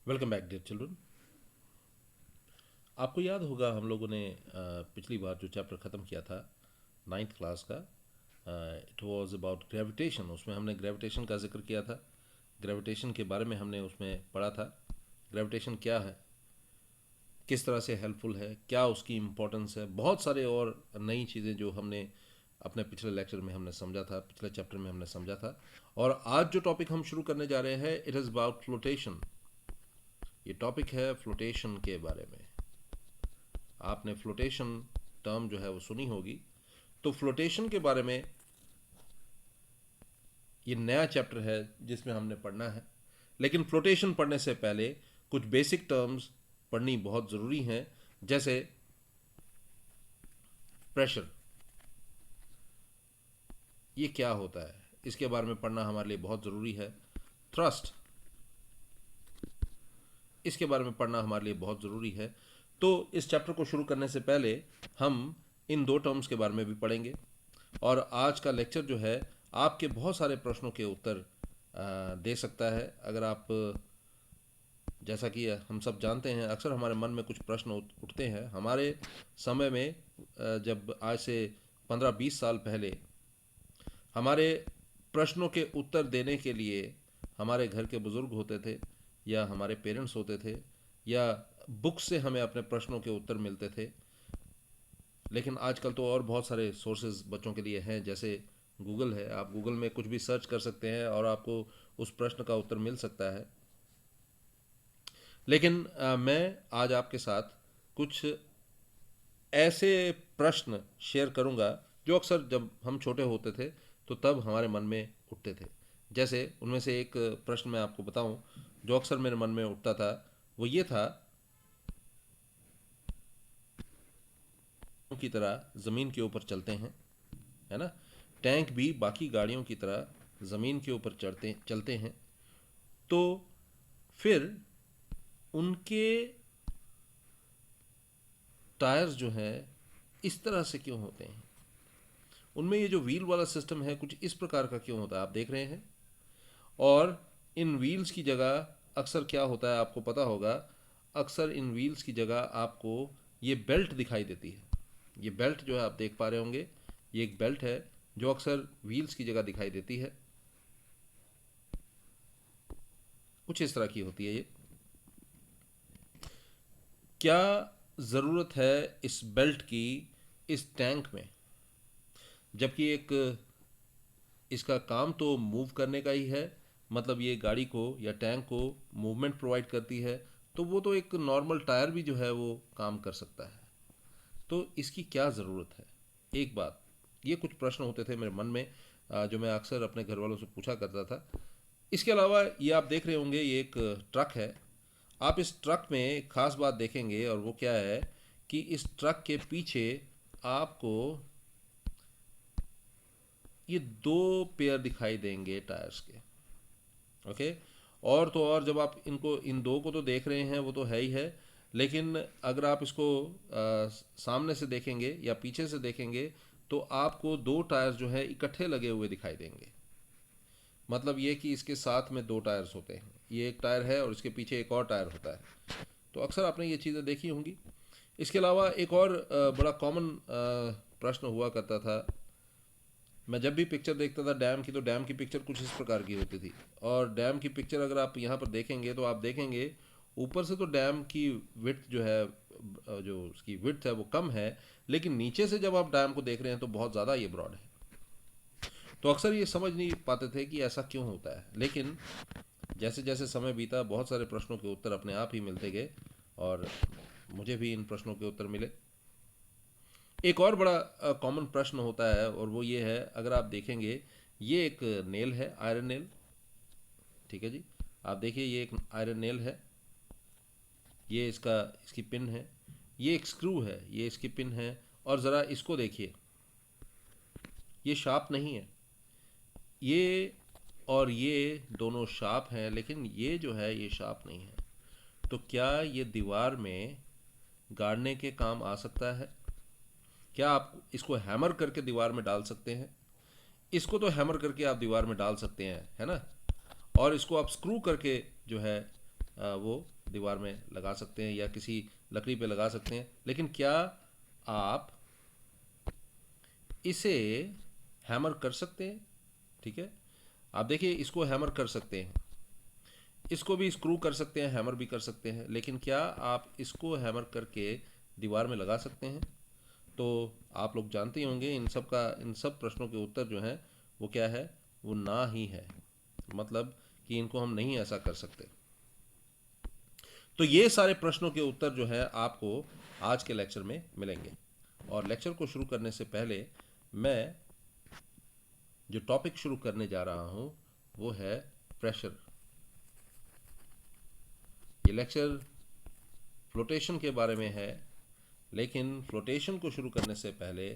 Welcome back dear children. आपको याद होगा हम लोगों ने पिछली बार जो चैप्टर ख़त्म किया था नाइन्थ क्लास का। It was about gravitation. उसमें हमने ग्रेविटेशन का जिक्र किया था। ग्रेविटेशन के बारे में हमने उसमें पढ़ा था। ग्रेविटेशन क्या है, किस तरह से हेल्पफुल है, क्या उसकी इम्पोर्टेंस है, बहुत सारे और नई चीज़ें जो हमने अपने पिछले लेक्चर में हमने समझा था, पिछले चैप्टर में हमने समझा था। और आज जो टॉपिक हम शुरू करने जा रहे हैं इट इज़ अबाउट फ्लोटेशन। ये टॉपिक है फ्लोटेशन के बारे में। आपने फ्लोटेशन टर्म जो है वो सुनी होगी। तो फ्लोटेशन के बारे में ये नया चैप्टर है जिसमें हमने पढ़ना है। लेकिन फ्लोटेशन पढ़ने से पहले कुछ बेसिक टर्म्स पढ़नी बहुत ज़रूरी हैं, जैसे प्रेशर। ये क्या होता है, इसके बारे में पढ़ना हमारे लिए बहुत ज़रूरी है। थ्रस्ट, इसके बारे में पढ़ना हमारे लिए बहुत ज़रूरी है। तो इस चैप्टर को शुरू करने से पहले हम इन दो टर्म्स के बारे में भी पढ़ेंगे। और आज का लेक्चर जो है आपके बहुत सारे प्रश्नों के उत्तर दे सकता है। अगर आप, जैसा कि हम सब जानते हैं, अक्सर हमारे मन में कुछ प्रश्न उठते हैं। हमारे समय में जब आज से 15-20 साल पहले हमारे प्रश्नों के उत्तर देने के लिए हमारे घर के बुज़ुर्ग होते थे, या हमारे पेरेंट्स होते थे, या बुक से हमें अपने प्रश्नों के उत्तर मिलते थे। लेकिन आजकल तो और बहुत सारे सोर्सेज बच्चों के लिए हैं, जैसे गूगल है। आप गूगल में कुछ भी सर्च कर सकते हैं और आपको उस प्रश्न का उत्तर मिल सकता है। लेकिन मैं आज आपके साथ कुछ ऐसे प्रश्न शेयर करूंगा जो अक्सर जब हम छोटे होते थे तो तब हमारे मन में उठते थे। जैसे उनमें से एक प्रश्न मैं आपको बताऊं जो अक्सर मेरे मन में उठता था, वो ये था की तरह ज़मीन के ऊपर चलते हैं, है ना। टैंक भी बाकी गाड़ियों की तरह ज़मीन के ऊपर चलते हैं, तो फिर उनके टायर्स जो हैं इस तरह से क्यों होते हैं, उनमें ये जो व्हील वाला सिस्टम है कुछ इस प्रकार का क्यों होता है, आप देख रहे हैं। और इन व्हील्स की जगह अक्सर क्या होता है आपको पता होगा, अक्सर इन व्हील्स की जगह आपको ये बेल्ट दिखाई देती है। ये बेल्ट जो है आप देख पा रहे होंगे, ये एक बेल्ट है जो अक्सर व्हील्स की जगह दिखाई देती है। कुछ इस तरह की होती है ये। क्या ज़रूरत है इस बेल्ट की इस टैंक में, जबकि एक इसका काम तो मूव करने का ही है। मतलब ये गाड़ी को या टैंक को मूवमेंट प्रोवाइड करती है, तो वो तो एक नॉर्मल टायर भी जो है वो काम कर सकता है। तो इसकी क्या ज़रूरत है। एक बात, ये कुछ प्रश्न होते थे मेरे मन में, जो मैं अक्सर अपने घर वालों से पूछा करता था। इसके अलावा ये आप देख रहे होंगे, ये एक ट्रक है। आप इस ट्रक में एक खास बात देखेंगे और वो क्या है कि इस ट्रक के पीछे आपको ये दो पेयर दिखाई देंगे टायर्स के। ओके। और तो और जब आप इनको, इन दो को तो देख रहे हैं वो तो है ही है, लेकिन अगर आप इसको सामने से देखेंगे या पीछे से देखेंगे तो आपको दो टायर्स जो है इकट्ठे लगे हुए दिखाई देंगे। मतलब ये कि इसके साथ में दो टायर्स होते हैं, ये एक टायर है और इसके पीछे एक और टायर होता है। तो अक्सर आपने ये चीज़ें देखी होंगी। इसके अलावा एक और बड़ा कॉमन प्रश्न हुआ करता था। मैं जब भी पिक्चर देखता था डैम की, तो डैम की पिक्चर कुछ इस प्रकार की होती थी। और डैम की पिक्चर अगर आप यहाँ पर देखेंगे तो आप देखेंगे ऊपर से तो डैम की विड्थ जो है, जो उसकी विड्थ है वो कम है, लेकिन नीचे से जब आप डैम को देख रहे हैं तो बहुत ज़्यादा ये ब्रॉड है। तो अक्सर ये समझ नहीं पाते थे कि ऐसा क्यों होता है। लेकिन जैसे जैसे समय बीता बहुत सारे प्रश्नों के उत्तर अपने आप ही मिलते गए, और मुझे भी इन प्रश्नों के उत्तर मिले। एक और बड़ा कॉमन प्रश्न होता है और वो ये है, अगर आप देखेंगे ये एक नेल है, आयरन नेल। ठीक है जी। आप देखिए ये एक आयरन नेल है, ये इसका, इसकी पिन है। ये एक स्क्रू है, ये इसकी पिन है। और ज़रा इसको देखिए, ये शार्प नहीं है। ये और ये दोनों शार्प हैं, लेकिन ये जो है ये शार्प नहीं है। तो क्या ये दीवार में गाड़ने के काम आ सकता है? क्या आप इसको हैमर करके दीवार में डाल सकते हैं? इसको तो हैमर करके आप दीवार में डाल सकते हैं, है ना। और इसको आप स्क्रू करके जो है वो दीवार में लगा सकते हैं या किसी लकड़ी पे लगा सकते हैं। लेकिन क्या आप इसे हैमर कर सकते हैं? ठीक है, आप देखिए इसको हैमर कर सकते हैं, इसको भी स्क्रू कर सकते हैं, हैमर भी कर सकते हैं, लेकिन क्या आप इसको हैमर करके दीवार में लगा सकते हैं? तो आप लोग जानते ही होंगे इन सब प्रश्नों के उत्तर जो हैं वो क्या है, वो ना ही है। मतलब कि इनको हम नहीं ऐसा कर सकते। तो ये सारे प्रश्नों के उत्तर जो है आपको आज के लेक्चर में मिलेंगे। और लेक्चर को शुरू करने से पहले मैं जो टॉपिक शुरू करने जा रहा हूं वो है प्रेशर। ये लेक्चर फ्लोटेशन के बारे में है, लेकिन फ्लोटेशन को शुरू करने से पहले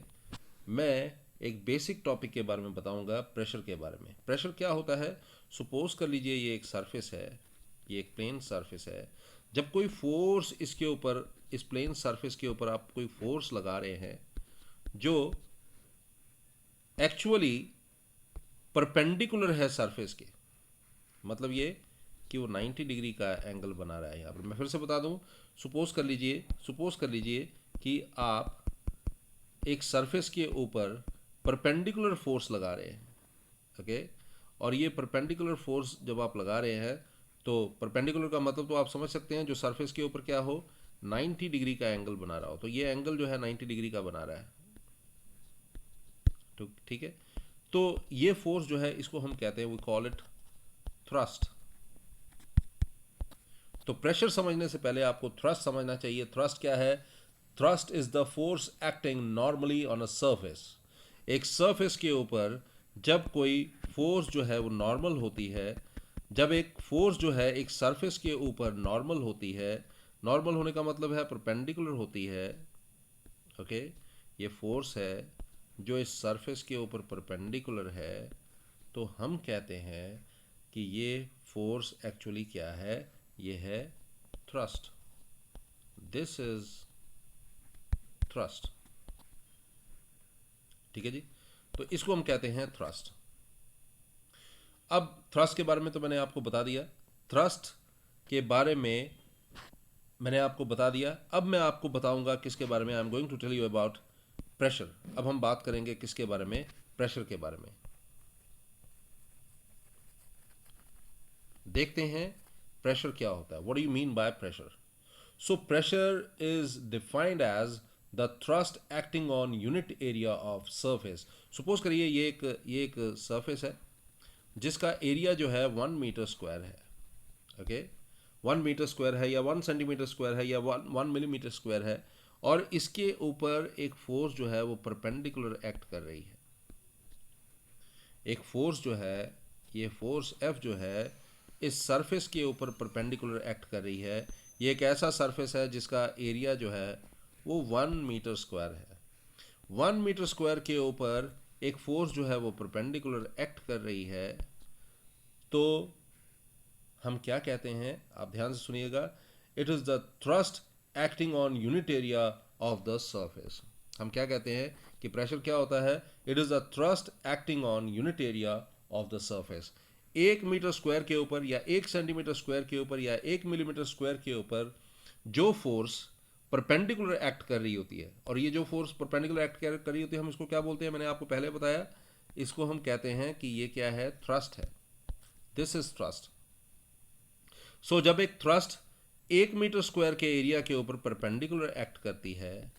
मैं एक बेसिक टॉपिक के बारे में बताऊंगा, प्रेशर के बारे में। प्रेशर क्या होता है? सपोज कर लीजिए ये एक सरफेस है, ये एक प्लेन सरफेस है। जब कोई फोर्स इसके ऊपर, इस प्लेन सरफेस के ऊपर आप कोई फोर्स लगा रहे हैं जो एक्चुअली परपेंडिकुलर है सरफेस के, मतलब ये कि वो 90 डिग्री का एंगल बना रहा है। यहाँ पर मैं फिर से बता दूं, सपोज कर लीजिए कि आप एक सरफेस के ऊपर परपेंडिकुलर फोर्स लगा रहे हैं, ओके। और ये परपेंडिकुलर फोर्स जब आप लगा रहे हैं तो परपेंडिकुलर का मतलब तो आप समझ सकते हैं, जो सरफेस के ऊपर क्या हो, 90 डिग्री का एंगल बना रहा हो। तो ये एंगल जो है 90 डिग्री का बना रहा है, तो ठीक है। तो ये फोर्स जो है इसको हम कहते हैं, वी कॉल इट थ्रस्ट। तो प्रेशर समझने से पहले आपको थ्रस्ट समझना चाहिए। थ्रस्ट क्या है? Thrust is the force acting normally on a surface. एक सरफेस के ऊपर जब कोई फोर्स जो है वो नॉर्मल होती है, जब एक फोर्स जो है एक सरफेस के ऊपर नॉर्मल होती है, नॉर्मल होने का मतलब है परपेंडिकुलर होती है, ओके। ये फोर्स है जो इस सरफेस के ऊपर परपेंडिकुलर है, तो हम कहते हैं कि ये फोर्स एक्चुअली क्या है, ये है थ्रस्ट। दिस इज थ्रस्ट, ठीक है जी। तो इसको हम कहते हैं थ्रस्ट। अब थ्रस्ट के बारे में तो मैंने आपको बता दिया, थ्रस्ट के बारे में मैंने आपको बता दिया। अब मैं आपको बताऊंगा किसके बारे में, I am going to tell you about pressure. अब हम बात करेंगे किसके बारे में? प्रेशर के बारे में। देखते हैं प्रेशर क्या होता है। What do you mean by pressure? So pressure is defined as the thrust acting on unit area of surface. Suppose करिए ये एक सरफेस है जिसका एरिया जो है 1 मीटर स्क्वायर है, ओके। 1 मीटर स्क्वायर है या 1 सेंटीमीटर स्क्वायर है या 1 मिलीमीटर स्क्वायर है, और इसके ऊपर एक फोर्स जो है वो परपेंडिकुलर एक्ट कर रही है। एक फोर्स जो है, ये फोर्स F जो है इस सरफेस के ऊपर परपेंडिकुलर एक्ट कर रही है। ये एक ऐसा सरफेस है जिसका एरिया जो है वो 1 मीटर स्क्वायर है। 1 मीटर स्क्वायर के ऊपर एक फोर्स जो है वो परपेंडिकुलर एक्ट कर रही है, तो हम क्या कहते हैं? आप ध्यान से सुनिएगा। It is the thrust acting on unit area of the surface. हम क्या कहते हैं कि प्रेशर क्या होता है? It is the thrust acting on unit area of the surface. 1 meter square के ऊपर या 1 सेंटीमीटर स्क्वायर के ऊपर या 1 मिलीमीटर स्क्वायर के ऊपर जो फोर्स परपेंडिकुलर एक्ट कर रही होती है, और ये जो फोर्स परपेंडिकुलर एक्ट कर रही होती है हम इसको क्या बोलते हैं? मैंने आपको पहले बताया, इसको हम कहते हैं कि ये क्या है? थ्रस्ट है। This is thrust. सो जब एक थ्रस्ट 1 मीटर स्क्वायर के एरिया के ऊपर परपेंडिकुलर एक्ट करती है,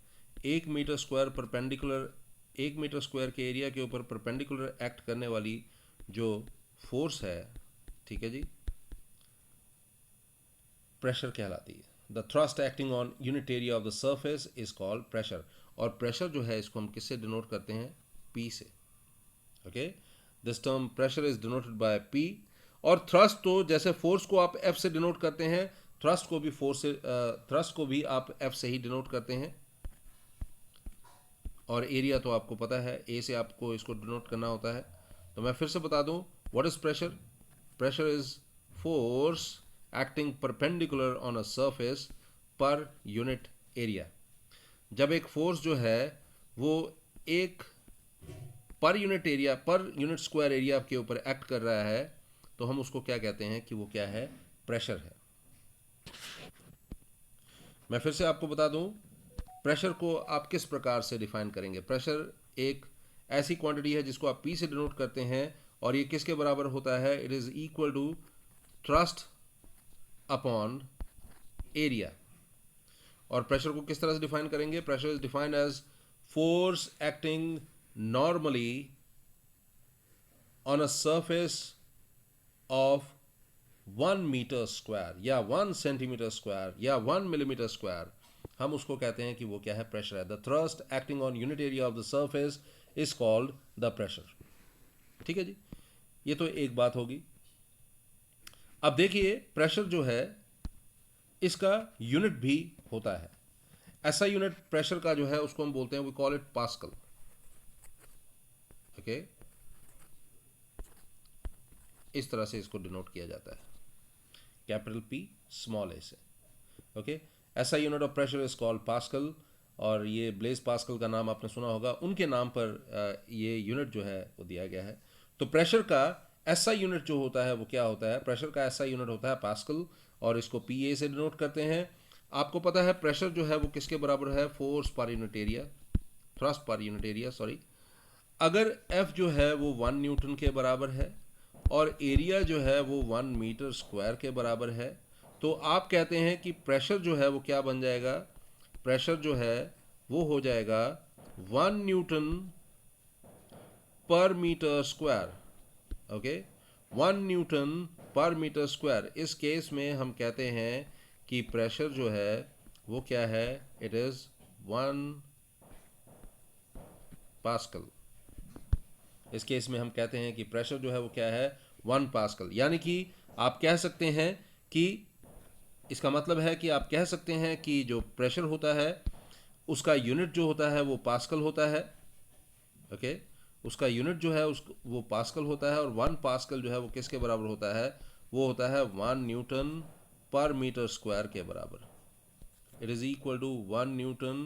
1 meter square perpendicular, 1 meter square के एरिया के ऊपर परपेंडिकुलर एक्ट करने वाली जो फोर्स है, ठीक है जी, प्रेशर कहलाती है। The thrust acting on unit area of the surface is called pressure. और प्रेशर जो है इसको हम किससे डिनोट करते हैं? P से, okay. This term pressure is denoted by P। और थ्रस्ट तो जैसे फोर्स को आप F से डिनोट करते हैं, थ्रस्ट को भी थ्रस्ट को भी आप F से ही डिनोट करते हैं। और एरिया तो आपको पता है, A से आपको इसको डिनोट करना होता है। तो मैं फिर से बता दूं, what is pressure? Pressure is force acting perpendicular on a surface पर यूनिट एरिया। जब एक फोर्स जो है वो एक पर unit area, per unit square area के ऊपर एक्ट कर रहा है, तो हम उसको क्या कहते हैं कि वो क्या है? प्रेशर है। मैं फिर से आपको बता दूं, प्रेशर को आप किस प्रकार से डिफाइन करेंगे। प्रेशर एक ऐसी क्वांटिटी है जिसको आप P से डिनोट करते हैं, और ये किसके बराबर होता है, it is equal to thrust upon area. और प्रेशर को किस तरह से डिफाइन करेंगे, pressure is defined as force acting normally on a surface of 1 meter square या 1 सेंटीमीटर स्क्वायर या 1 मिलीमीटर स्क्वायर, हम उसको कहते हैं कि वो क्या है, प्रेशर है। The thrust acting on unit area of the surface is called the pressure. ठीक है जी, ये तो एक बात होगी। अब देखिए प्रेशर जो है इसका यूनिट भी होता है। ऐसा यूनिट प्रेशर का जो है उसको हम बोलते हैं, we call it pascal. Okay, इस तरह से इसको डिनोट किया जाता है, कैपिटल P स्मॉल a से। ओके, ऐसा unit of pressure is called pascal, और ये ब्लेज पास्कल का नाम आपने सुना होगा, उनके नाम पर ये यूनिट जो है वो दिया गया है। तो प्रेशर का ऐसा यूनिट जो होता है वो क्या होता है, प्रेशर का ऐसा यूनिट होता है पास्कल, और इसको PA से डिनोट करते हैं। आपको पता है प्रेशर जो है वो किसके बराबर है, force per unit area, thrust per unit area sorry. अगर F जो है वो 1 न्यूटन के बराबर है और एरिया जो है वो 1 मीटर स्क्वायर के बराबर है, तो आप कहते हैं कि प्रेशर जो है वो क्या बन जाएगा, प्रेशर जो है वो हो जाएगा 1 newton per metre square. Okay, 1 newton per metre square. इस केस में हम कहते हैं कि प्रेशर जो है वो क्या है, इट इज 1 पास्कल। इस केस में हम कहते हैं कि प्रेशर जो है वो क्या है, 1 पास्कल। यानी कि आप कह सकते हैं कि इसका मतलब है कि आप कह सकते हैं कि जो प्रेशर होता है उसका यूनिट जो होता है वो पास्कल होता है। ओके, उसका यूनिट जो है वो पास्कल होता है, और 1 पास्कल जो है वो किसके बराबर होता है, वो होता है 1 न्यूटन पर मीटर स्क्वायर के बराबर। It is equal to 1 newton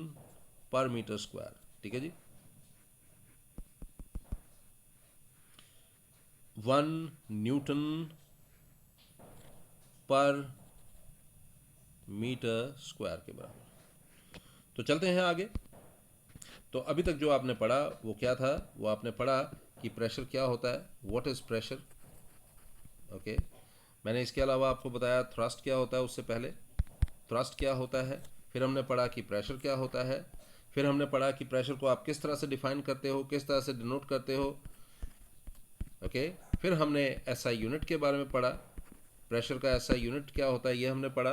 per metre square. ठीक है जी, 1 न्यूटन पर मीटर स्क्वायर के बराबर। तो चलते हैं आगे। तो अभी तक जो आपने पढ़ा वो क्या था, वो आपने पढ़ा कि प्रेशर क्या होता है, व्हाट इज प्रेशर। ओके, मैंने इसके अलावा आपको बताया थ्रस्ट क्या होता है, उससे पहले थ्रस्ट क्या होता है, फिर हमने पढ़ा कि प्रेशर क्या होता है, फिर हमने पढ़ा कि प्रेशर को आप किस तरह से डिफाइन करते हो, किस तरह से डिनोट करते हो। ओके, फिर हमने SI यूनिट के बारे में पढ़ा, प्रेशर का SI यूनिट क्या होता है ये हमने पढ़ा।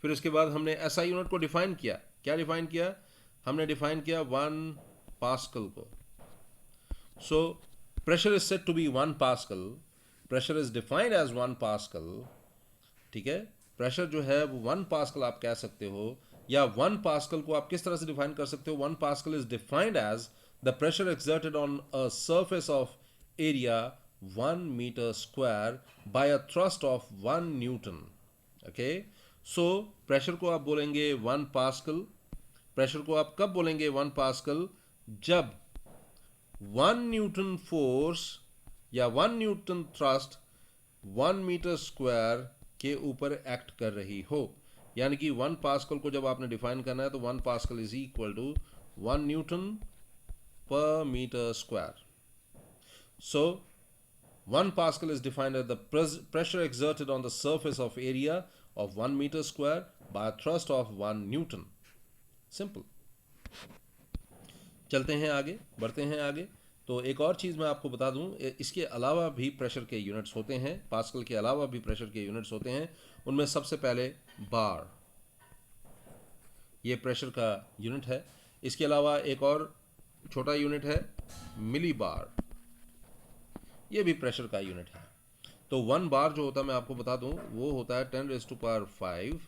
फिर उसके बाद हमने SI यूनिट को डिफाइन किया। क्या डिफाइन किया, हमने डिफाइन किया 1 पास्कल को। So pressure is said to be 1 pascal, pressure is defined as 1 pascal. ठीक है, प्रेशर जो है वो 1 पास्कल आप कह सकते हो, या 1 पास्कल को आप किस तरह से डिफाइन कर सकते हो, 1 pascal is defined as the pressure exerted on a surface of area 1 meter square by a thrust of 1 newton. Okay, so pressure को आप बोलेंगे 1 पास्कल। प्रेशर को आप कब बोलेंगे 1 पास्कल, जब 1 न्यूटन फोर्स या 1 न्यूटन थ्रस्ट 1 मीटर स्क्वायर के ऊपर एक्ट कर रही हो। यानी कि 1 पास्कल को जब आपने डिफाइन करना है तो 1 pascal is equal to 1 newton per metre square. So 1 Pascal is defined as the pressure exerted on the surface of area of 1 meter square by a thrust of 1 Newton. Simple. चलते हैं आगे, बढ़ते हैं आगे। तो एक और चीज़ मैं आपको बता दूं, इसके अलावा भी प्रेशर के यूनिट्स होते हैं, पास्कल के अलावा भी प्रेशर के यूनिट्स होते हैं। उनमें सबसे पहले बार, ये प्रेशर का यूनिट है। इसके अलावा एक और छोटा यूनिट है मिली बार, ये भी प्रेशर का यूनिट है। तो 1 बार जो होता है मैं आपको बता दूं, वो होता है 10⁵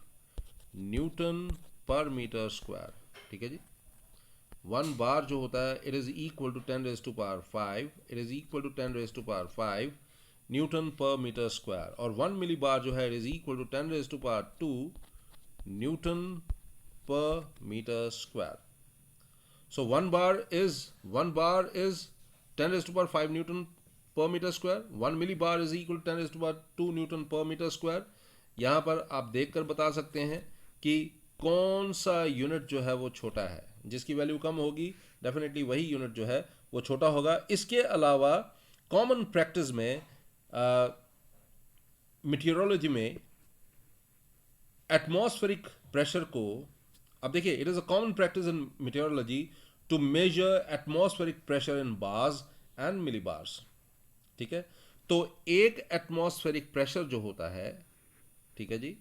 न्यूटन पर मीटर स्क्वायर। ठीक है जी, 1 बार जो होता है it is equal to 10⁵, it is equal to 10⁵ newton per metre square. और 1 मिली बार जो है it is equal to 10⁻² newton per metre square. So 1 bar is 10⁵ Newton per meter square. 1 millibar is equal to 10⁻² Newton per meter square. यहाँ पर आप देखकर बता सकते हैं कि कौन सा यूनिट जो है वो छोटा है। जिसकी वैल्यू कम होगी डेफिनेटली वही यूनिट जो है वो छोटा होगा। इसके अलावा कॉमन प्रैक्टिस में मीटियोरोलॉजी में एटमॉस्फेरिक प्रेशर को, अब देखिए, it is a common practice in meteorology to measure atmospheric pressure in bars and millibars. ठीक है, तो एक एटमॉस्फेरिक प्रेशर जो होता है, ठीक है जी,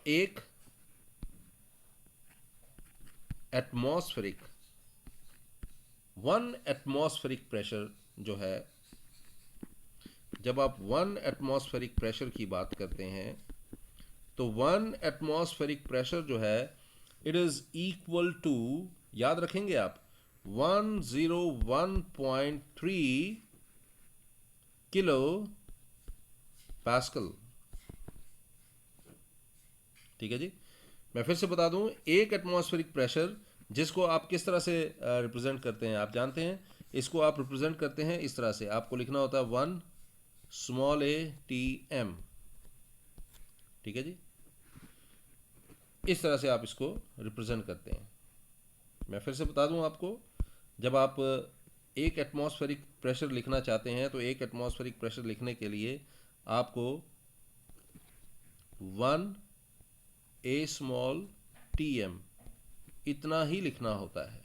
एक एटमॉस्फेरिक, वन एटमॉस्फेरिक प्रेशर जो है, जब आप वन एटमॉस्फेरिक प्रेशर की बात करते हैं तो वन एटमॉस्फेरिक प्रेशर जो है इट इज इक्वल टू, याद रखेंगे आप, 101.3 किलो पास्कल। ठीक है जी, मैं फिर से बता दूं, एक एटमॉस्फेरिक प्रेशर जिसको आप किस तरह से रिप्रेजेंट करते हैं, आप जानते हैं, इसको आप रिप्रेजेंट करते हैं इस तरह से, आपको लिखना होता है 1 स्मॉल a t m। ठीक है जी, इस तरह से आप इसको रिप्रेजेंट करते हैं। मैं फिर से बता दूं आपको, जब आप एक एटमॉस्फेरिक प्रेशर लिखना चाहते हैं तो एक एटमॉस्फेरिक प्रेशर लिखने के लिए आपको 1 a स्मॉल t m इतना ही लिखना होता है।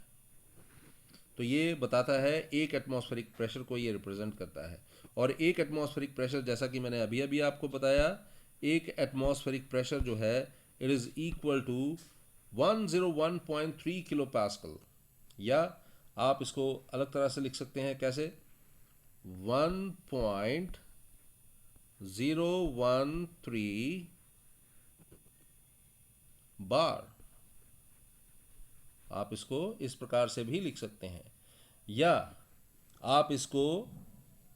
तो ये बताता है एक एटमॉस्फेरिक प्रेशर को ये रिप्रेजेंट करता है। और एक एटमॉस्फेरिक प्रेशर, जैसा कि मैंने अभी अभी आपको बताया, एक एटमॉस्फेरिक प्रेशर जो है it is equal to 101.3 kilo pascal, या आप इसको अलग तरह से लिख सकते हैं, कैसे, 1.013 बार। आप इसको इस प्रकार से भी लिख सकते हैं, या आप इसको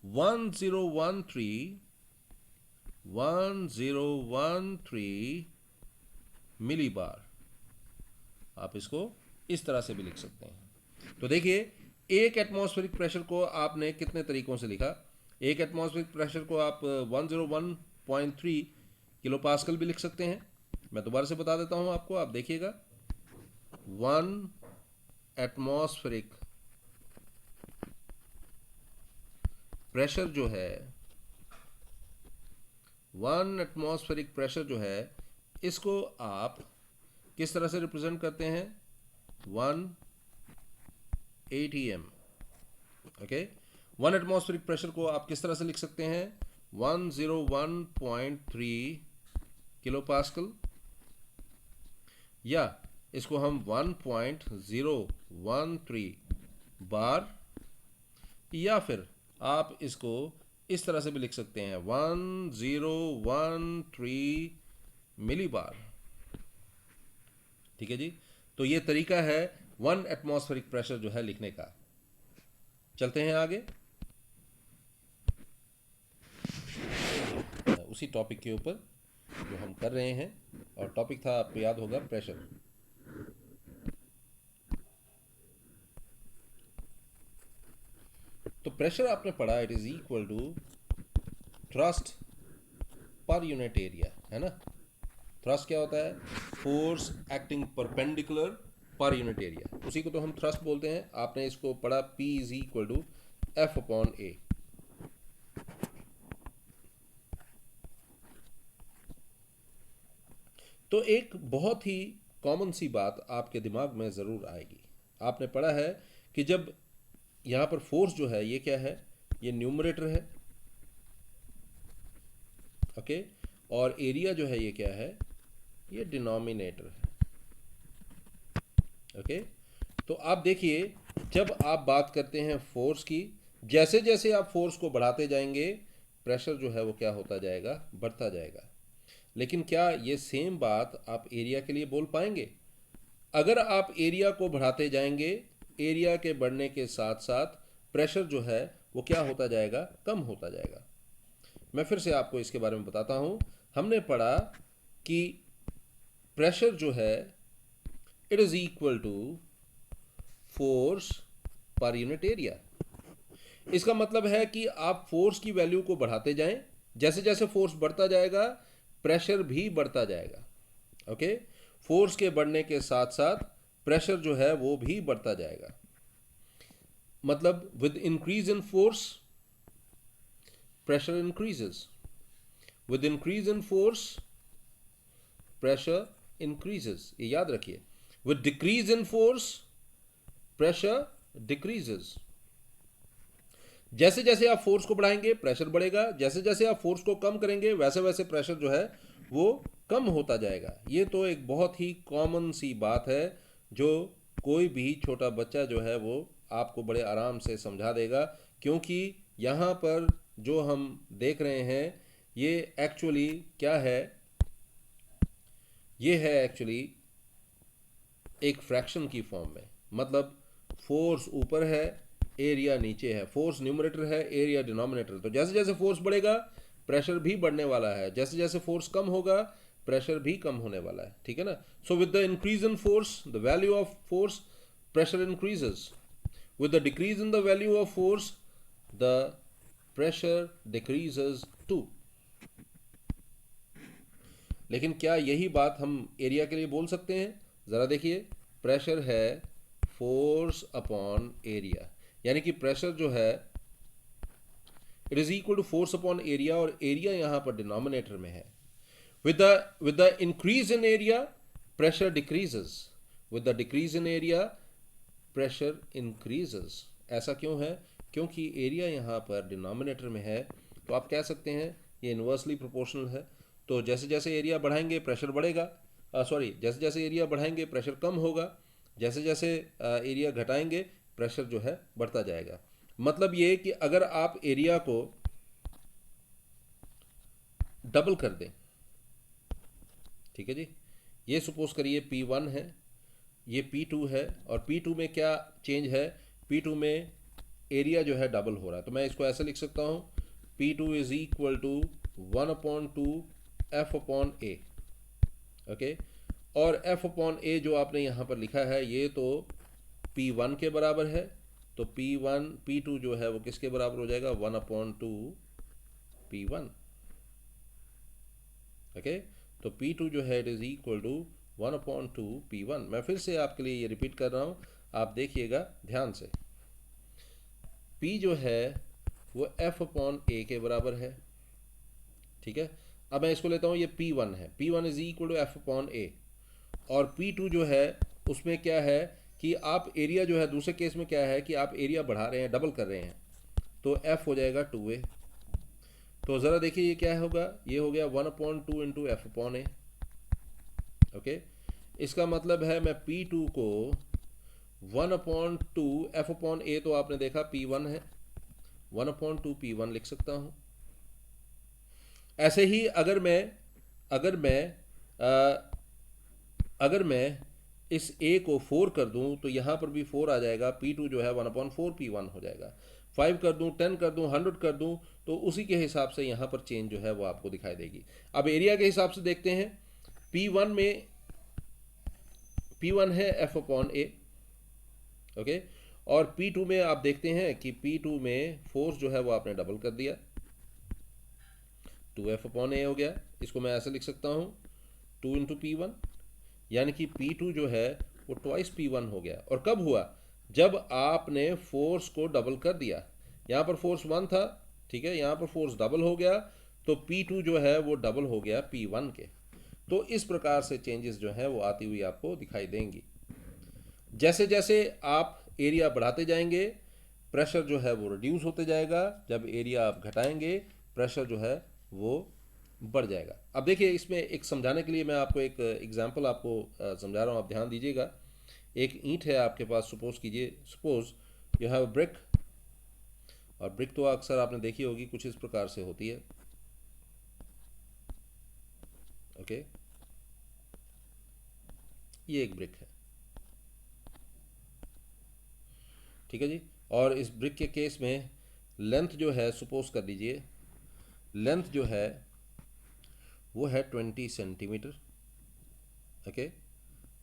1013 मिली बार, आप इसको इस तरह से भी लिख सकते हैं। तो देखिए, एक एटमॉस्फेरिक प्रेशर को आपने कितने तरीकों से लिखा। एक एटमॉस्फेरिक प्रेशर को आप 101.3 किलो पास्कल भी लिख सकते हैं। मैं दोबारा से बता देता हूं आपको, आप देखिएगा, 1 एटमॉस्फेरिक प्रेशर जो है, 1 एटमॉस्फेरिक प्रेशर जो है, इसको आप किस तरह से रिप्रेजेंट करते हैं, 1 atm। ओके, 1 एटमॉस्फेरिक प्रेशर को आप किस तरह से लिख सकते हैं, 101.3 किलो पास्कल, या इसको हम 1.013 बार, या फिर आप इसको इस तरह से भी लिख सकते हैं, 1013 मिली बार। ठीक है जी, तो ये तरीका है 1 एटमॉस्फेरिक प्रेशर जो है लिखने का। चलते हैं आगे उसी टॉपिक के ऊपर जो हम कर रहे हैं, और टॉपिक था, आपको याद होगा, प्रेशर। तो प्रेशर आपने पढ़ा, it is equal to thrust per unit area, है ना। थ्रस्ट क्या होता है, force acting perpendicular per unit area, उसी को तो हम थ्रस्ट बोलते हैं। आपने इसको पढ़ा, P is equal to F upon A। तो एक बहुत ही कॉमन सी बात आपके दिमाग में ज़रूर आएगी, आपने पढ़ा है कि जब यहाँ पर फोर्स जो है ये क्या है, ये न्यूमरेटर है, ओके, और एरिया जो है ये क्या है, ये डिनोमिनेटर है। ओके, तो आप देखिए, जब आप बात करते हैं फोर्स की, जैसे जैसे आप फोर्स को बढ़ाते जाएंगे प्रेशर जो है वो क्या होता जाएगा, बढ़ता जाएगा। लेकिन क्या ये सेम बात आप एरिया के लिए बोल पाएंगे? अगर आप एरिया को बढ़ाते जाएंगे, एरिया के बढ़ने के साथ साथ प्रेशर जो है वो क्या होता जाएगा, कम होता जाएगा। मैं फिर से आपको इसके बारे में बताता हूँ। हमने पढ़ा कि प्रेशर जो है it is equal to force per unit area. इसका मतलब है कि आप फोर्स की वैल्यू को बढ़ाते जाएं, जैसे जैसे फोर्स बढ़ता जाएगा प्रेशर भी बढ़ता जाएगा। ओके। फोर्स के बढ़ने के साथ साथ प्रेशर जो है वो भी बढ़ता जाएगा। मतलब with increase in force pressure increases, with increase in force pressure increases, ये याद रखिए। With decrease in force pressure decreases. जैसे जैसे आप फोर्स को बढ़ाएंगे प्रेशर बढ़ेगा, जैसे जैसे आप फोर्स को कम करेंगे वैसे वैसे प्रेशर जो है वो कम होता जाएगा। ये तो एक बहुत ही कॉमन सी बात है जो कोई भी छोटा बच्चा जो है वो आपको बड़े आराम से समझा देगा, क्योंकि यहाँ पर जो हम देख रहे हैं ये एक्चुअली क्या है, ये है एक्चुअली एक फ्रैक्शन की फॉर्म में। मतलब फोर्स ऊपर है, एरिया नीचे है, फोर्स न्यूमरेटर है, एरिया डिनोमिनेटर। तो जैसे जैसे फोर्स बढ़ेगा प्रेशर भी बढ़ने वाला है, जैसे जैसे फोर्स कम होगा प्रेशर भी कम होने वाला है, ठीक है ना। So with the increase in force the value of force pressure increases, with the decrease in the value of force the pressure decreases too. लेकिन क्या यही बात हम एरिया के लिए बोल सकते हैं? ज़रा देखिए, प्रेशर है फोर्स अपॉन एरिया, यानी कि प्रेशर जो है it is equal to force upon area, और एरिया यहाँ पर डिनोमिनेटर में है। With the increase in area pressure decreases, with the decrease in area pressure increases. ऐसा क्यों है? क्योंकि एरिया यहाँ पर डिनोमिनेटर में है, तो आप कह सकते हैं ये इन्वर्सली प्रोपोर्शनल है। तो जैसे जैसे एरिया बढ़ाएंगे प्रेशर बढ़ेगा, सॉरी जैसे जैसे एरिया बढ़ाएंगे प्रेशर कम होगा, जैसे जैसे एरिया घटाएंगे प्रेशर जो है बढ़ता जाएगा। मतलब ये कि अगर आप एरिया को डबल कर दें, ठीक है जी, ये सपोज करिए P1 है, ये P2 है, और P2 में क्या चेंज है? P2 में एरिया जो है डबल हो रहा है। तो मैं इसको ऐसे लिख सकता हूँ, P2 is equal to 1/2 F upon A. Okay, और F अपॉन ए जो आपने यहाँ पर लिखा है ये तो P1 के बराबर है, तो P2 जो है वो किसके बराबर हो जाएगा? 1/2 P1। ओके, तो P2 जो है it is equal to 1/2 P1। मैं फिर से आपके लिए ये रिपीट कर रहा हूँ, आप देखिएगा ध्यान से। P जो है वो F अपॉन ए के बराबर है, ठीक है। अब मैं इसको लेता हूँ, ये P1 है, P1 is equal to F upon A, और P2 जो है उसमें क्या है कि आप एरिया जो है, दूसरे केस में क्या है कि आप एरिया बढ़ा रहे हैं, डबल कर रहे हैं, तो F हो जाएगा 2A। तो ज़रा देखिए ये क्या होगा, ये हो गया 1/2 into F upon A. Okay, इसका मतलब है मैं P2 को 1/2 F अपॉन ए, तो आपने देखा P1 है, 1/2 P1 लिख सकता हूँ। ऐसे ही अगर मैं अगर मैं अ, अगर मैं इस a को 4 कर दूं तो यहाँ पर भी 4 आ जाएगा, P2 जो है 1/4 P1 हो जाएगा। 5 कर दूं, 10 कर दूं, 100 कर दूं, तो उसी के हिसाब से यहाँ पर चेंज जो है वो आपको दिखाई देगी। अब एरिया के हिसाब से देखते हैं, P1 में P1 है F अपॉन ए, ओके, और P2 में आप देखते हैं कि P2 में फोर्स जो है वो आपने डबल कर दिया, 2F अपॉन ए हो गया। इसको मैं ऐसे लिख सकता हूँ 2 इंटू P1, यानी कि P2 जो है वो ट्वाइस P1 हो गया। और कब हुआ? जब आपने फोर्स को डबल कर दिया। यहाँ पर फोर्स 1 था, ठीक है, यहाँ पर फोर्स डबल हो गया, तो P2 जो है वो डबल हो गया P1 के। तो इस प्रकार से चेंजेस जो है वो आती हुई आपको दिखाई देंगी। जैसे जैसे आप एरिया बढ़ाते जाएंगे प्रेशर जो है वो रिड्यूस होते जाएगा, जब एरिया आप घटाएंगे प्रेशर जो है वो बढ़ जाएगा। अब देखिए, इसमें एक समझाने के लिए मैं आपको एक एग्जांपल आपको समझा रहा हूँ, आप ध्यान दीजिएगा। एक ईंट है आपके पास, सपोज कीजिए, सपोज यू हैव ब्रिक, और ब्रिक तो अक्सर आपने देखी होगी, कुछ इस प्रकार से होती है। ओके, ये एक ब्रिक है, ठीक है जी। और इस ब्रिक के केस में लेंथ जो है, सपोज कर लीजिए लेंथ जो है वो है 20 centimeter. Okay,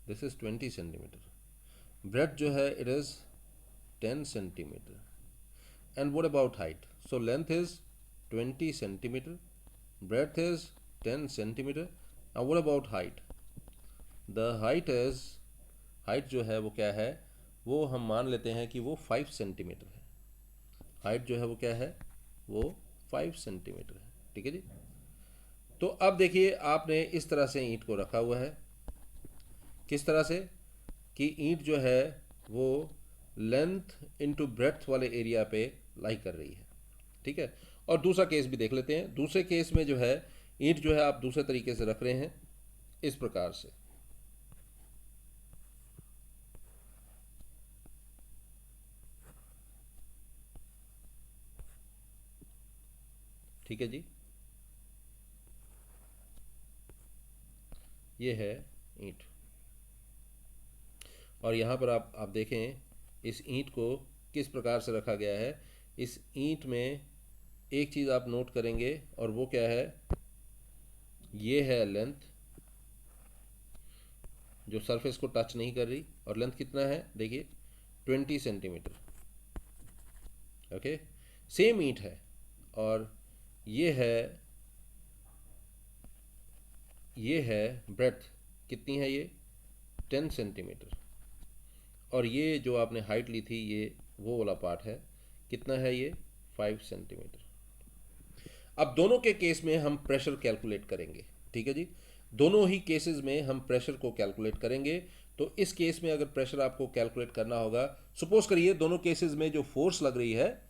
this is 20 centimeter. Breadth जो है it is 10 centimeter. And what about height? So length is 20 centimeter, breadth is 10 centimeter. Now what about height? The height जो है वो क्या है, वो हम मान लेते हैं कि वो 5 सेंटीमीटर है। हाइट जो है वो क्या है, वो 5 सेंटीमीटर है। ठीक है जी। तो अब देखिए आपने इस तरह से ईंट को रखा हुआ है, किस तरह से कि ईंट जो है वो लेंथ इनटू ब्रेड्थ वाले एरिया पे लाई कर रही है। ठीक है। और दूसरा केस भी देख लेते हैं। दूसरे केस में जो है ईंट जो है आप दूसरे तरीके से रख रहे हैं, इस प्रकार से। ठीक है जी, ये है ईंट। और यहाँ पर आप देखें इस ईंट को किस प्रकार से रखा गया है। इस ईंट में एक चीज़ आप नोट करेंगे, और वो क्या है, ये है लेंथ जो सरफेस को टच नहीं कर रही। और लेंथ कितना है देखिए, 20 सेंटीमीटर। ओके, सेम ईंट है। और ये है ब्रेड्थ कितनी है, ये 10 सेंटीमीटर। और ये जो आपने हाइट ली थी, ये वो वाला पार्ट है, कितना है ये, 5 सेंटीमीटर। अब दोनों के केस में हम प्रेशर कैलकुलेट करेंगे। ठीक है जी, दोनों ही केसेस में हम प्रेशर को कैलकुलेट करेंगे। तो इस केस में अगर प्रेशर आपको कैलकुलेट करना होगा, सपोज करिए दोनों केसेस में जो फोर्स लग रही है,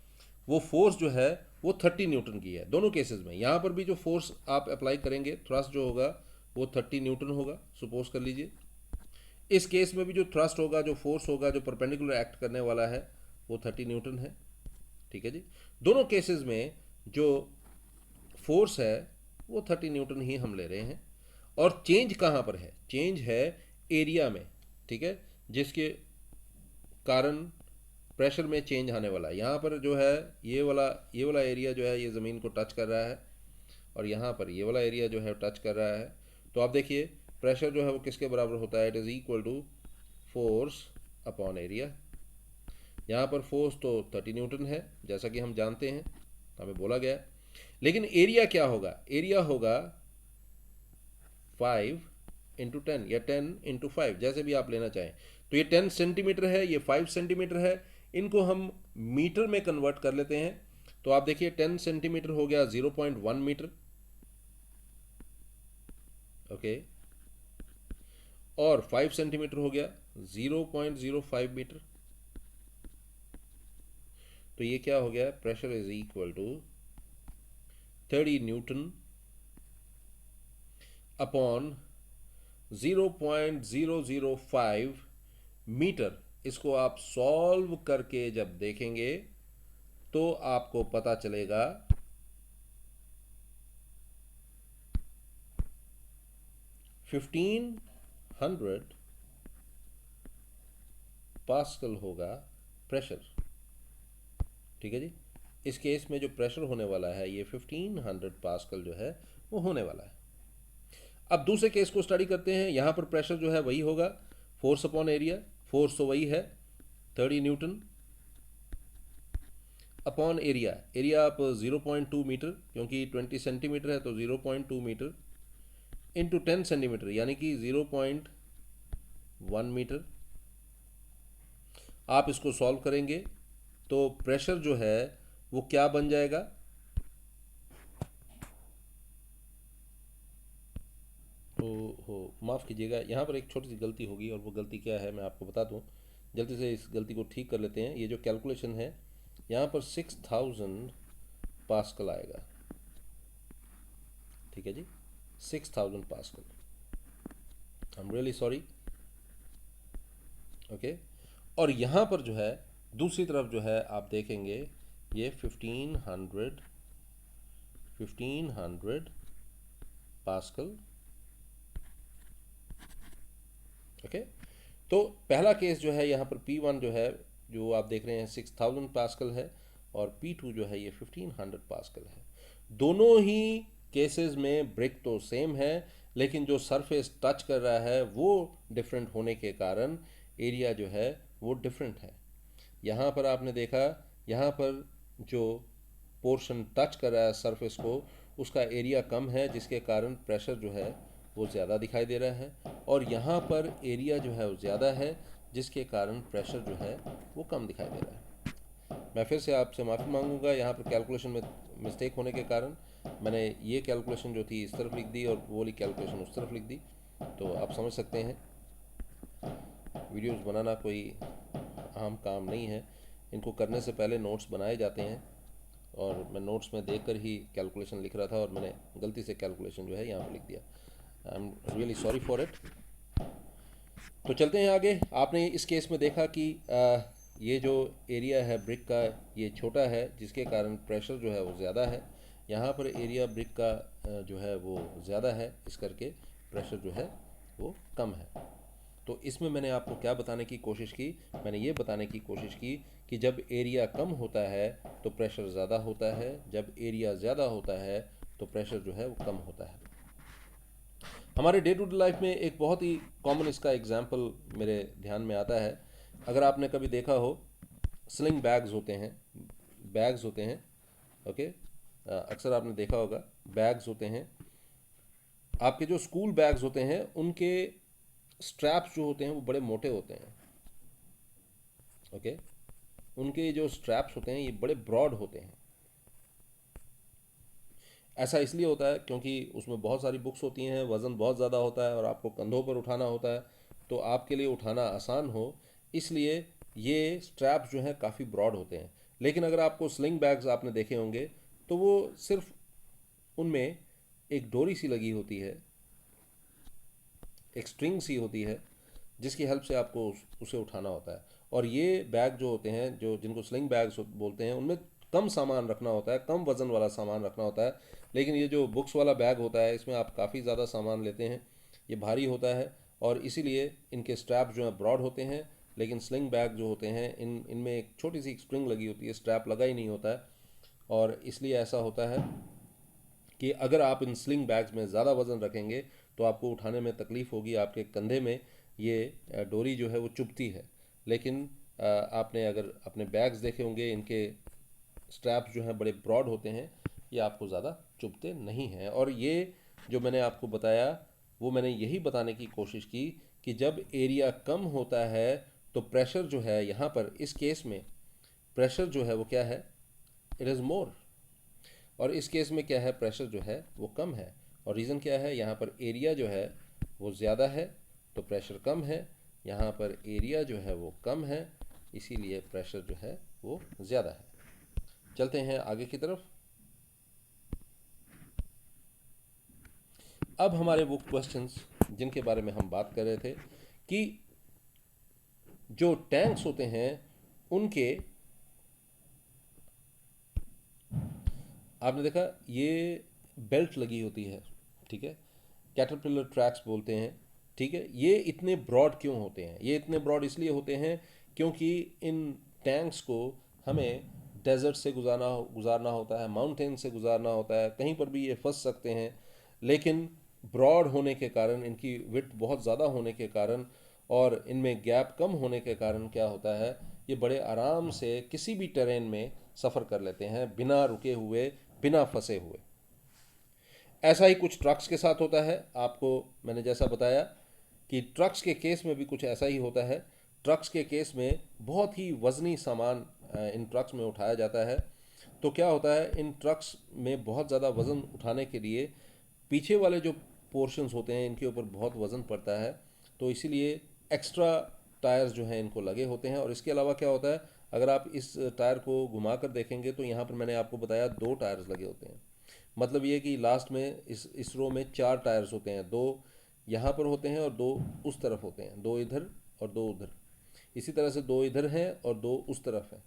वो फोर्स जो है वो 30 न्यूटन की है दोनों केसेस में। यहाँ पर भी जो फोर्स आप अप्लाई करेंगे, थ्रस्ट जो होगा वो 30 न्यूटन होगा, सपोज कर लीजिए। इस केस में भी जो थ्रस्ट होगा, जो फोर्स होगा, जो परपेंडिकुलर एक्ट करने वाला है, वो 30 न्यूटन है। ठीक है जी। दोनों केसेस में जो फोर्स है वो 30 न्यूटन ही हम ले रहे हैं। और चेंज कहाँ पर है, चेंज है एरिया में। ठीक है, जिसके कारण प्रेशर में चेंज आने वाला है। यहाँ पर जो है ये वाला एरिया जो है ये ज़मीन को टच कर रहा है, और यहाँ पर ये वाला एरिया जो है टच कर रहा है। तो आप देखिए प्रेशर जो है वो किसके बराबर होता है, it is equal to force upon area. यहाँ पर फोर्स तो 30 न्यूटन है, जैसा कि हम जानते हैं, हमें बोला गया। लेकिन एरिया क्या होगा, एरिया होगा 5 इंटू 10 या 10 इंटू 5, जैसे भी आप लेना चाहें। तो ये 10 सेंटीमीटर है, ये 5 सेंटीमीटर है। इनको हम मीटर में कन्वर्ट कर लेते हैं। तो आप देखिए 10 सेंटीमीटर हो गया 0.1 मीटर। ओके, और 5 सेंटीमीटर हो गया 0.05 मीटर। तो ये क्या हो गया, pressure is equal to 30 newton upon 0.005 meter. इसको आप सॉल्व करके जब देखेंगे तो आपको पता चलेगा 1500 पास्कल होगा प्रेशर। ठीक है जी, इस केस में जो प्रेशर होने वाला है ये 1500 पास्कल जो है वो होने वाला है। अब दूसरे केस को स्टडी करते हैं। यहाँ पर प्रेशर जो है वही होगा, फोर्स अपॉन एरिया। फोर्स तो वही है 30 न्यूटन अपॉन एरिया। एरिया आप 0.2 मीटर, क्योंकि 20 सेंटीमीटर है तो 0.2 मीटर इंटू 10 सेंटीमीटर, यानी कि 0.1 मीटर। आप इसको सॉल्व करेंगे तो प्रेशर जो है वो क्या बन जाएगा, हो माफ़ कीजिएगा, यहाँ पर एक छोटी सी गलती होगी, और वो गलती क्या है मैं आपको बता दूँ। जल्दी से इस गलती को ठीक कर लेते हैं। ये जो कैलकुलेशन है, यहाँ पर 6000 पास्कल आएगा। ठीक है जी, 6000 pascal. I am really sorry. Okay, और यहाँ पर जो है दूसरी तरफ जो है आप देखेंगे ये 1500 पास्कल। ओके, तो पहला केस जो है यहाँ पर P1 जो है, जो आप देख रहे हैं 6000 पास्कल है, और P2 जो है ये 1500 पास्कल है। दोनों ही केसेस में ब्रिक तो सेम है, लेकिन जो सरफेस टच कर रहा है वो डिफरेंट होने के कारण एरिया जो है वो डिफरेंट है। यहाँ पर आपने देखा, यहाँ पर जो पोर्शन टच कर रहा है सरफेस को, उसका एरिया कम है, जिसके कारण प्रेशर जो है वो ज़्यादा दिखाई दे रहा है। और यहाँ पर एरिया जो है वो ज़्यादा है, जिसके कारण प्रेशर जो है वो कम दिखाई दे रहा है। मैं फिर से आपसे माफ़ी मांगूंगा, यहाँ पर कैलकुलेशन में मिस्टेक होने के कारण मैंने ये कैलकुलेशन जो थी इस तरफ लिख दी और वो वाली कैलकुलेशन उस तरफ लिख दी। तो आप समझ सकते हैं वीडियोस बनाना कोई आम काम नहीं है, इनको करने से पहले नोट्स बनाए जाते हैं, और मैं नोट्स में देखकर ही कैलकुलेशन लिख रहा था और मैंने गलती से कैलकुलेशन जो है यहाँ पर लिख दिया। I am really sorry for it. तो चलते हैं आगे। आपने इस केस में देखा कि ये जो एरिया है ब्रिक का ये छोटा है, जिसके कारण प्रेशर जो है वो ज़्यादा है। यहाँ पर एरिया ब्रिक का जो है वो ज़्यादा है, इस करके प्रेशर जो है वो कम है। तो इसमें मैंने आपको क्या बताने की कोशिश की, मैंने ये बताने की कोशिश की कि जब एरिया कम होता है तो प्रेशर ज़्यादा होता है, जब एरिया ज़्यादा होता है तो प्रेशर जो है वो कम होता है। हमारे डे टू डे लाइफ में एक बहुत ही कॉमन इसका एग्जांपल मेरे ध्यान में आता है। अगर आपने कभी देखा हो, स्लिंग बैग्स होते हैं, बैग्स होते हैं, ओके, अक्सर आपने देखा होगा बैग्स होते हैं। आपके जो स्कूल बैग्स होते हैं उनके स्ट्रैप्स जो होते हैं वो बड़े मोटे होते हैं, ओके, उनके जो स्ट्रैप्स होते हैं ये बड़े ब्रॉड होते हैं। ऐसा इसलिए होता है क्योंकि उसमें बहुत सारी बुक्स होती हैं, वज़न बहुत ज़्यादा होता है और आपको कंधों पर उठाना होता है, तो आपके लिए उठाना आसान हो, इसलिए ये स्ट्रैप्स जो हैं काफ़ी ब्रॉड होते हैं। लेकिन अगर आपको स्लिंग बैग्स आपने देखे होंगे तो वो सिर्फ उनमें एक डोरी सी लगी होती है, एक स्ट्रिंग सी होती है, जिसकी हेल्प से आपको उसे उठाना होता है। और ये बैग जो होते हैं, जो जिनको स्लिंग बैग्स बोलते हैं, उनमें कम सामान रखना होता है, कम वज़न वाला सामान रखना होता है। लेकिन ये जो बुक्स वाला बैग होता है इसमें आप काफ़ी ज़्यादा सामान लेते हैं, ये भारी होता है और इसीलिए इनके स्ट्रैप जो हैं ब्रॉड होते हैं। लेकिन स्लिंग बैग जो होते हैं इनमें एक छोटी सी स्प्रिंग लगी होती है, स्ट्रैप लगा ही नहीं होता है, और इसलिए ऐसा होता है कि अगर आप इन स्लिंग बैग्स में ज़्यादा वज़न रखेंगे तो आपको उठाने में तकलीफ़ होगी, आपके कंधे में ये डोरी जो है वो चुभती है। लेकिन आपने अगर अपने बैग्स देखे होंगे, इनके स्ट्रैप्स जो हैं बड़े ब्रॉड होते हैं, ये आपको ज़्यादा चुभते नहीं हैं। और ये जो मैंने आपको बताया वो मैंने यही बताने की कोशिश की कि जब एरिया कम होता है तो प्रेशर जो है, यहाँ पर इस केस में प्रेशर जो है वो क्या है, इट इज़ मोर। और इस केस में क्या है, प्रेशर जो है वो कम है। और रीज़न क्या है, यहाँ पर एरिया जो है वो ज़्यादा है तो प्रेशर कम है, यहाँ पर एरिया जो है वो कम है, इसीलिए प्रेशर जो है वो ज़्यादा है। चलते हैं आगे की तरफ। अब हमारे वो क्वेश्चंस जिनके बारे में हम बात कर रहे थे कि जो टैंक्स होते हैं उनके, आपने देखा ये बेल्ट लगी होती है, ठीक है, कैटरपिलर ट्रैक्स बोलते हैं, ठीक है। ये इतने ब्रॉड क्यों होते हैं, ये इतने ब्रॉड इसलिए होते हैं क्योंकि इन टैंक्स को हमें डेजर्ट से गुजारना होता है, माउंटेन से गुजारना होता है, कहीं पर भी ये फंस सकते हैं। लेकिन ब्रॉड होने के कारण, इनकी विड्थ बहुत ज़्यादा होने के कारण और इनमें गैप कम होने के कारण क्या होता है, ये बड़े आराम से किसी भी टेरेन में सफ़र कर लेते हैं, बिना रुके हुए, बिना फंसे हुए। ऐसा ही कुछ ट्रक्स के साथ होता है। आपको मैंने जैसा बताया कि ट्रक्स के केस में भी कुछ ऐसा ही होता है। ट्रक्स के केस में बहुत ही वज़नी सामान इन ट्रक्स में उठाया जाता है। तो क्या होता है, इन ट्रक्स में बहुत ज़्यादा वज़न उठाने के लिए पीछे वाले जो पोर्शंस होते हैं इनके ऊपर बहुत वज़न पड़ता है, तो इसीलिए एक्स्ट्रा टायर्स जो हैं इनको लगे होते हैं। और इसके अलावा क्या होता है, अगर आप इस टायर को घुमा कर देखेंगे तो यहाँ पर मैंने आपको बताया 2 टायर्स लगे होते हैं। मतलब ये कि लास्ट में इस रो में 4 टायर्स होते हैं, 2 यहाँ पर होते हैं और 2 उस तरफ होते हैं, 2 इधर और 2 उधर। इसी तरह से 2 इधर हैं और 2 उस तरफ हैं।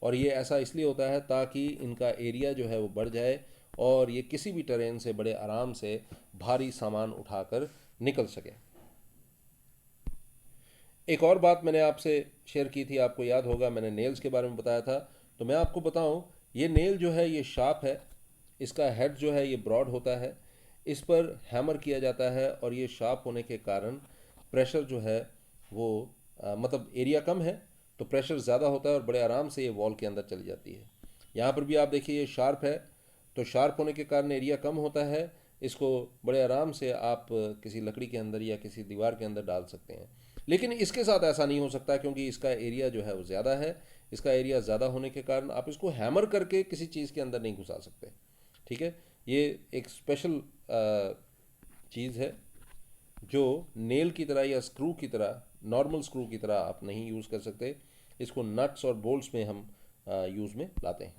और ये ऐसा इसलिए होता है ताकि इनका एरिया जो है वो बढ़ जाए और ये किसी भी टेरेन से बड़े आराम से भारी सामान उठाकर निकल सके। एक और बात मैंने आपसे शेयर की थी, आपको याद होगा, मैंने नेल्स के बारे में बताया था। तो मैं आपको बताऊं, ये नेल जो है ये शार्प है, इसका हेड जो है ये ब्रॉड होता है, इस पर हैमर किया जाता है और ये शार्प होने के कारण प्रेशर जो है वो मतलब एरिया कम है तो प्रेशर ज़्यादा होता है और बड़े आराम से ये वॉल के अंदर चली जाती है। यहाँ पर भी आप देखिए ये शार्प है, तो शार्प होने के कारण एरिया कम होता है, इसको बड़े आराम से आप किसी लकड़ी के अंदर या किसी दीवार के अंदर डाल सकते हैं। लेकिन इसके साथ ऐसा नहीं हो सकता, क्योंकि इसका एरिया जो है वो ज़्यादा है। इसका एरिया ज़्यादा होने के कारण आप इसको हैमर करके किसी चीज़ के अंदर नहीं घुसा सकते। ठीक है, ये एक स्पेशल चीज़ है जो नेल की तरह या स्क्रू की तरह, नॉर्मल स्क्रू की तरह आप नहीं यूज़ कर सकते। इसको नट्स और बोल्ट्स में हम यूज़ में लाते हैं।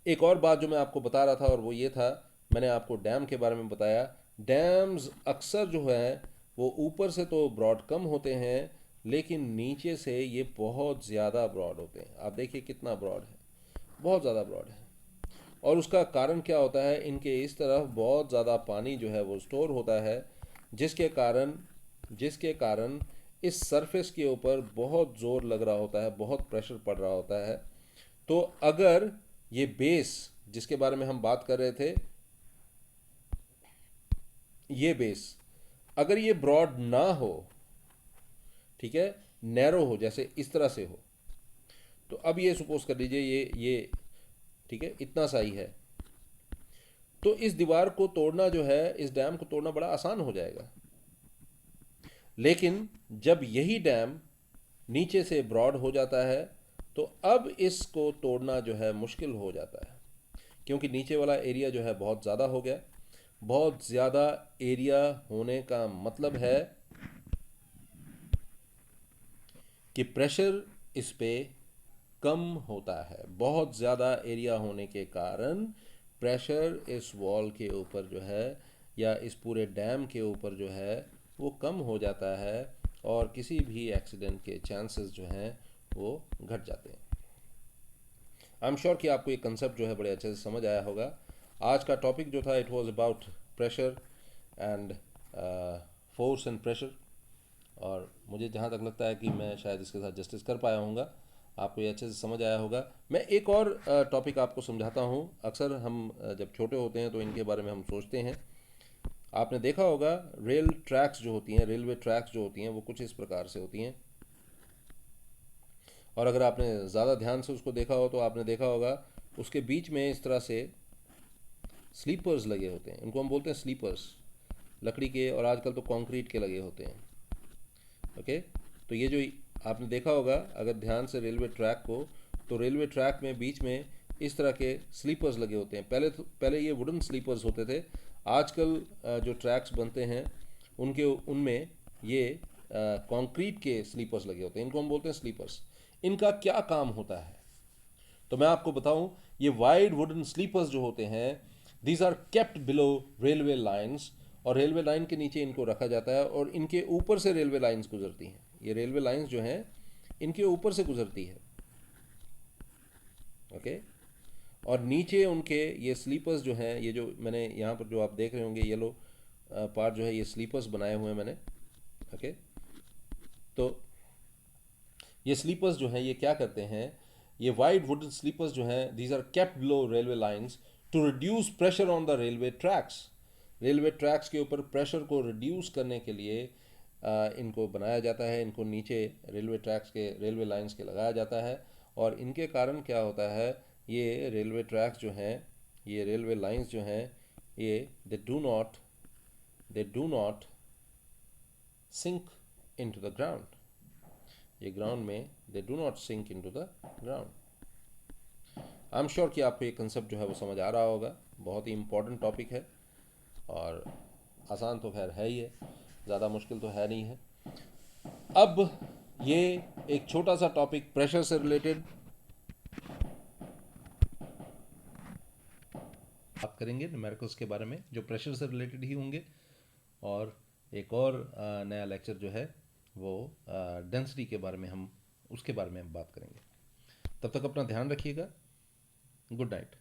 एक और बात जो मैं आपको बता रहा था, और वो ये था, मैंने आपको डैम के बारे में बताया। डैम्स अक्सर जो है वो ऊपर से तो ब्रॉड कम होते हैं, लेकिन नीचे से ये बहुत ज़्यादा ब्रॉड होते हैं। आप देखिए कितना ब्रॉड है, बहुत ज़्यादा ब्रॉड है। और उसका कारण क्या होता है, इनके इस तरफ बहुत ज़्यादा पानी जो है वो स्टोर होता है, जिसके कारण इस सरफेस के ऊपर बहुत ज़ोर लग रहा होता है, बहुत प्रेशर पड़ रहा होता है। तो अगर ये बेस जिसके बारे में हम बात कर रहे थे, ये बेस अगर ये ब्रॉड ना हो, ठीक है, नैरो हो, जैसे इस तरह से हो, तो अब ये सपोज कर लीजिए ये ठीक है, इतना सा ही है, तो इस दीवार को तोड़ना जो है, इस डैम को तोड़ना बड़ा आसान हो जाएगा। लेकिन जब यही डैम नीचे से ब्रॉड हो जाता है, तो अब इसको तोड़ना जो है मुश्किल हो जाता है, क्योंकि नीचे वाला एरिया जो है बहुत ज़्यादा हो गया। बहुत ज़्यादा एरिया होने का मतलब है कि प्रेशर इस पे कम होता है। बहुत ज़्यादा एरिया होने के कारण प्रेशर इस वॉल के ऊपर जो है, या इस पूरे डैम के ऊपर जो है, वो कम हो जाता है, और किसी भी एक्सीडेंट के चांसेस जो हैं वो घट जाते हैं। आई एम श्योर कि आपको ये कंसेप्ट जो है बड़े अच्छे से समझ आया होगा। आज का टॉपिक जो था, it was about pressure and force and pressure, और मुझे जहाँ तक लगता है कि मैं शायद इसके साथ जस्टिस कर पाया हूँगा, आपको ये अच्छे से समझ आया होगा। मैं एक और टॉपिक आपको समझाता हूँ। अक्सर हम जब छोटे होते हैं तो इनके बारे में हम सोचते हैं। आपने देखा होगा रेल ट्रैक्स जो होती हैं, रेलवे ट्रैक्स जो होती हैं, वो कुछ इस प्रकार से होती हैं। और अगर आपने ज़्यादा ध्यान से उसको देखा हो तो आपने देखा होगा उसके बीच में इस तरह से स्लीपर्स लगे होते हैं। इनको हम बोलते हैं स्लीपर्स, लकड़ी के, और आजकल तो कंक्रीट के लगे होते हैं। ओके, तो ये जो आपने देखा होगा अगर ध्यान से रेलवे ट्रैक को, तो रेलवे ट्रैक में बीच में इस तरह के स्लीपर्स लगे होते हैं। पहले ये वुडन स्लीपर्स होते थे। आजकल जो ट्रैक्स बनते हैं उनमें ये कंक्रीट के स्लीपर्स लगे होते हैं। इनको हम बोलते हैं स्लीपर्स। इनका क्या काम होता है, तो मैं आपको बताऊं। ये वाइड वुडन स्लीपर्स जो होते हैं, these are kept below railway lines, और रेलवे लाइन के नीचे इनको रखा जाता है, और इनके ऊपर से रेलवे लाइंस गुजरती हैं। ये रेलवे लाइंस जो हैं इनके ऊपर से गुजरती है। ओके, और नीचे उनके ये स्लीपर्स जो हैं, ये जो मैंने यहाँ पर जो आप देख रहे होंगे येलो पार्ट जो है, ये स्लीपर्स बनाए हुए हैं मैंने। ओके, तो ये स्लीपर्स जो हैं ये क्या करते हैं, ये वाइड वुडन स्लीपर्स जो हैं, these are kept below railway lines to reduce pressure on the railway tracks. Railway tracks के ऊपर प्रेशर को रिड्यूस करने के लिए इनको बनाया जाता है। इनको नीचे रेलवे ट्रैक्स के, रेलवे लाइंस के लगाया जाता है, और इनके कारण क्या होता है, ये रेलवे ट्रैक्स जो हैं, ये रेलवे लाइंस जो हैं, ये they do not sink into the ground. ये ग्राउंड में they do not sink into the ground. I am sure कि आपको ये कंसेप्ट जो है वो समझ आ रहा होगा। बहुत ही इम्पोर्टेंट टॉपिक है, और आसान तो खैर है ही है, ज़्यादा मुश्किल तो है नहीं है। अब ये एक छोटा सा टॉपिक प्रेशर से रिलेटेड बात करेंगे, न्यूमेरिकल्स के बारे में, जो प्रेशर से रिलेटेड ही होंगे। और एक और नया लेक्चर जो है वो डेंसिटी के बारे में, हम उसके बारे में हम बात करेंगे। तब तक अपना ध्यान रखिएगा। Good night.